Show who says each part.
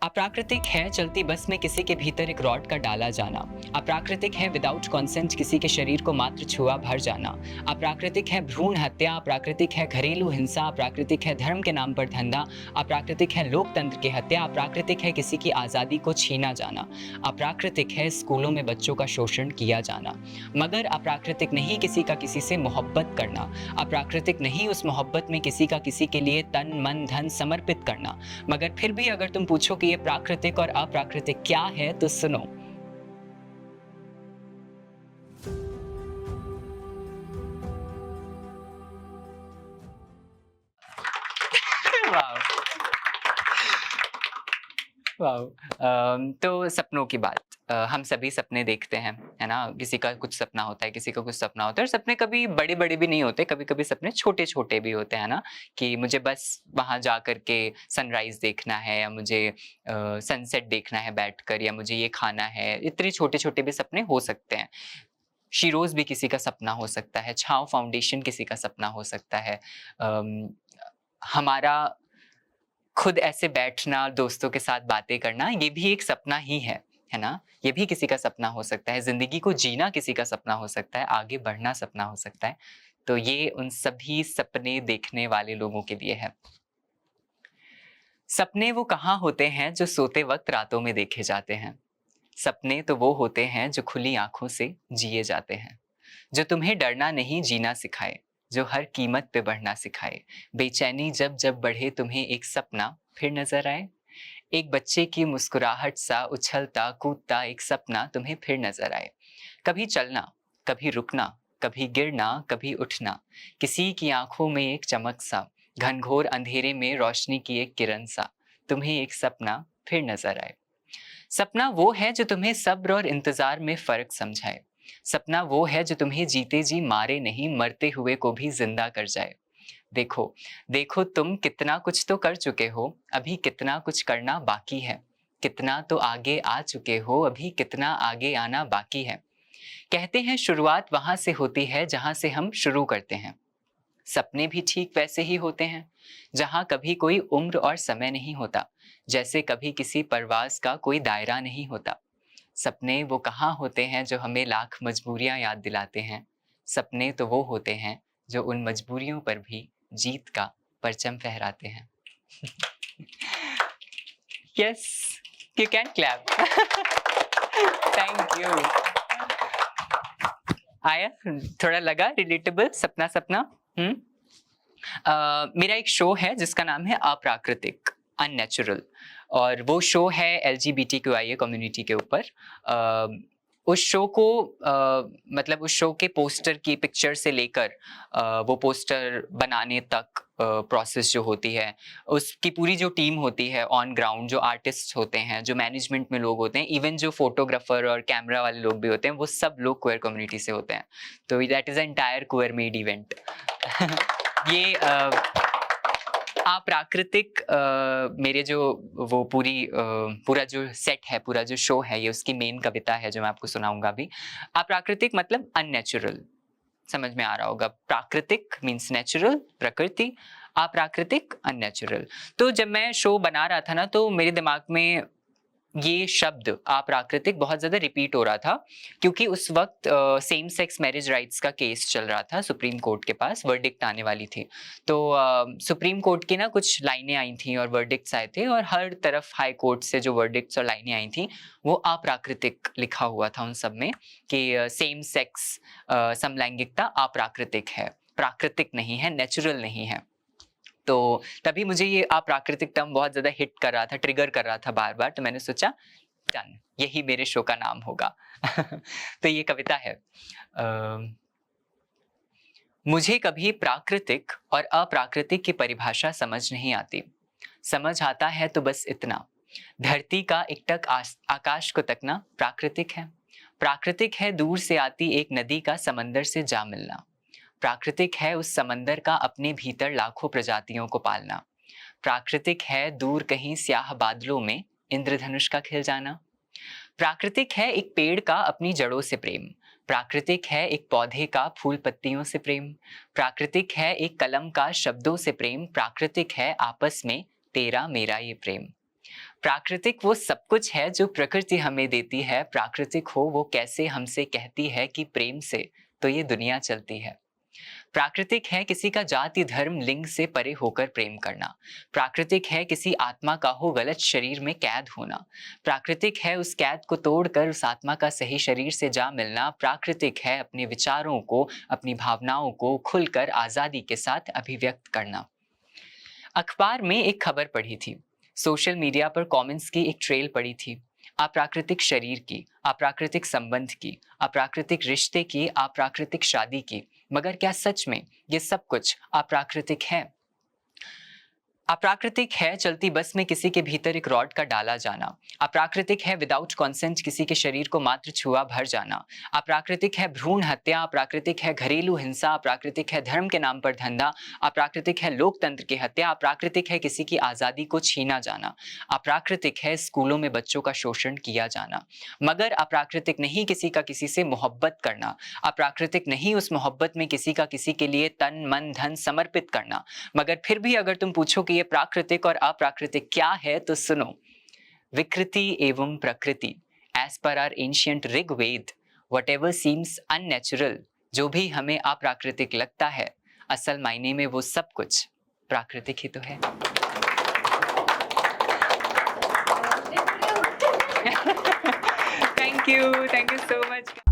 Speaker 1: अप्राकृतिक है चलती बस में किसी के भीतर एक रॉड का डाला जाना। अप्राकृतिक है विदाउट कंसेंट किसी के शरीर को मात्र छुआ भर जाना। अप्राकृतिक है भ्रूण हत्या। अप्राकृतिक है घरेलू हिंसा। अप्राकृतिक है धर्म के नाम पर धंधा। अप्राकृतिक है लोकतंत्र की हत्या। अप्राकृतिक है किसी की आज़ादी को छीना जाना। अप्राकृतिक है स्कूलों में बच्चों का शोषण किया जाना। मगर अप्राकृतिक नहीं किसी का किसी से मोहब्बत करना। अप्राकृतिक नहीं उस मोहब्बत में किसी का किसी के लिए तन मन धन समर्पित करना। मगर फिर भी अगर तुम पूछो कि ये प्राकृतिक और अप्राकृतिक क्या है तो सुनो। वाह वाह। तो सपनों की बात, हम सभी सपने देखते हैं, है ना? किसी का कुछ सपना होता है, किसी का कुछ सपना होता है और सपने कभी बड़े-बड़े भी नहीं होते, कभी-कभी सपने छोटे-छोटे भी होते हैं ना, कि मुझे बस वहाँ जा कर के सनराइज़ देखना है या मुझे सनसेट देखना है बैठकर या मुझे ये खाना है। इतने छोटे-छोटे भी सपने हो सकते हैं। शिरोज़ भी किसी का सपना हो सकता है, छाँव फाउंडेशन किसी का सपना हो सकता है। अम, हमारा खुद ऐसे बैठना, दोस्तों के साथ बातें करना, ये भी एक सपना ही है ना? ये भी किसी का सपना हो सकता है, ज़िंदगी को जीना किसी का सपना हो सकता है, आगे बढ़ना सपना हो सकता है। तो ये उन सभी सपने देखने वाले लोगों के लिए है। सपने वो कहाँ होते हैं जो सोते वक़्त रातों में देखे जाते हैं। सपने तो वो होते हैं जो खुली आँखों से जिए जाते हैं। जो तुम्हें डरना नहीं जीना सिखाए, जो हर कीमत पे बढ़ना सिखाए। बेचैनी जब जब बढ़े तुम्हें एक सपना फिर नजर आए। एक बच्चे की मुस्कुराहट सा उछलता कूदता एक सपना तुम्हें फिर नजर आए। कभी चलना, कभी रुकना, कभी गिरना, कभी उठना। किसी की आंखों में एक चमक सा, घनघोर अंधेरे में रोशनी की एक किरण सा, तुम्हें एक सपना फिर नजर आए। सपना वो है जो तुम्हें सब्र और इंतजार में फर्क समझाए। सपना वो है जो तुम्हें जीते जी मारे नहीं, मरते हुए को भी जिंदा कर जाए। देखो, देखो तुम कितना कुछ तो कर चुके हो, अभी कितना कुछ करना बाकी है। कितना तो आगे आ चुके हो, अभी कितना आगे आना बाकी है। कहते हैं शुरुआत वहां से होती है जहां से हम शुरू करते हैं। सपने भी ठीक वैसे ही होते हैं, जहां कभी कोई उम्र और समय नहीं होता, जैसे कभी किसी परवाज़ का कोई दायरा नहीं होता। सपने वो कहाँ होते हैं जो हमें लाख मजबूरियां याद दिलाते हैं। सपने तो वो होते हैं जो उन मजबूरियों पर भी जीत का परचम फहराते हैं। Yes, you can clap. Thank you. आया? थोड़ा लगा रिलेटेबल? सपना सपना। हम्म। मेरा एक शो है जिसका नाम है अप्राकृतिक, अननेचुरल, और वो शो है LGBTQIA कम्युनिटी के ऊपर। उस शो को मतलब उस शो के पोस्टर की पिक्चर से लेकर वो पोस्टर बनाने तक प्रोसेस जो होती है, उसकी पूरी जो टीम होती है ऑन ग्राउंड, जो आर्टिस्ट होते हैं, जो मैनेजमेंट में लोग होते हैं, इवन जो फोटोग्राफर और कैमरा वाले लोग भी होते हैं, वो सब लोग क्वेयर कम्युनिटी से होते हैं। तो that is entire queer made event. ये अप्राकृतिक, मेरे जो वो पूरा जो सेट है, पूरा जो शो है, ये उसकी मेन कविता है जो मैं आपको सुनाऊंगा अभी। अप्राकृतिक मतलब अननेचुरल, समझ में आ रहा होगा। प्राकृतिक मीन्स नेचुरल, प्रकृति। अप्राकृतिक अननेचुरल। तो जब मैं शो बना रहा था ना, तो मेरे दिमाग में ये शब्द अप्राकृतिक बहुत ज़्यादा रिपीट हो रहा था, क्योंकि उस वक्त सेम सेक्स मैरिज राइट्स का केस चल रहा था सुप्रीम कोर्ट के पास, वर्डिक्ट आने वाली थी। तो सुप्रीम कोर्ट की ना कुछ लाइनें आई थी और वर्डिक्ट्स आए थे, और हर तरफ हाई कोर्ट से जो वर्डिक्ट्स और लाइनें आई थी वो अप्राकृतिक लिखा हुआ था उन सब में, कि सेम सेक्स समलैंगिकता अप्राकृतिक है, प्राकृतिक नहीं है, नेचुरल नहीं है। तो तभी मुझे ये अप्राकृतिक टर्म बहुत ज़्यादा हिट कर रहा था, ट्रिगर कर रहा था बार-बार, तो मैंने सोचा डन, यही मेरे शो का नाम होगा। तो ये कविता है। मुझे कभी प्राकृतिक और अप्राकृतिक की परिभाषा समझ नहीं आती। समझ आता है तो बस इतना, धरती का एकटक आकाश को तकना प्राकृतिक है। प्राकृतिक है दूर से आती एक नदी का समंदर से जा मिलना। प्राकृतिक है उस समंदर का अपने भीतर लाखों प्रजातियों को पालना। प्राकृतिक है दूर कहीं स्याह बादलों में इंद्रधनुष का खिल जाना। प्राकृतिक है एक पेड़ का अपनी जड़ों से प्रेम। प्राकृतिक है एक पौधे का फूल पत्तियों से प्रेम। प्राकृतिक है एक कलम का शब्दों से प्रेम। प्राकृतिक है आपस में तेरा मेरा ये प्रेम। प्राकृतिक वो सब कुछ है जो प्रकृति हमें देती है। प्राकृतिक हो वो कैसे हमसे कहती है कि प्रेम से तो ये दुनिया चलती है। प्राकृतिक है किसी का जाति धर्म लिंग से परे होकर प्रेम करना। प्राकृतिक है किसी आत्मा का हो गलत शरीर में कैद होना। प्राकृतिक है उस कैद को तोड़कर उस आत्मा का सही शरीर से जा मिलना। प्राकृतिक है अपने विचारों को अपनी भावनाओं को खुलकर आजादी के साथ अभिव्यक्त करना। अखबार में एक खबर पढ़ी थी, सोशल मीडिया पर कमेंट्स की एक ट्रेल पड़ी थी। अप्राकृतिक शरीर की, अप्राकृतिक संबंध की, अप्राकृतिक रिश्ते की, अप्राकृतिक शादी की। मगर क्या सच में ये सब कुछ अप्राकृतिक है? अप्राकृतिक है चलती बस में किसी के भीतर एक रॉड का डाला जाना। अप्राकृतिक है विदाउट कॉन्सेंट किसी के शरीर को मात्र छुआ भर जाना। अप्राकृतिक है भ्रूण हत्या। अप्राकृतिक है घरेलू हिंसा। अप्राकृतिक है धर्म के नाम पर धंधा। अप्राकृतिक है लोकतंत्र की हत्या। अप्राकृतिक है किसी की आज़ादी को छीना जाना। अप्राकृतिक है स्कूलों में बच्चों का शोषण किया जाना। मगर अप्राकृतिक नहीं किसी का किसी से मोहब्बत करना। अप्राकृतिक नहीं उस मोहब्बत में किसी का किसी के लिए तन मन धन समर्पित करना। मगर फिर भी अगर तुम पूछो कि ये प्राकृतिक और अप्राकृतिक क्या है तो सुनो, विकृति एवं प्रकृति। As per our ancient Rigveda, whatever seems unnatural, जो भी हमें अप्राकृतिक लगता है, असल मायने में वो सब कुछ प्राकृतिक ही तो है। Thank you so much.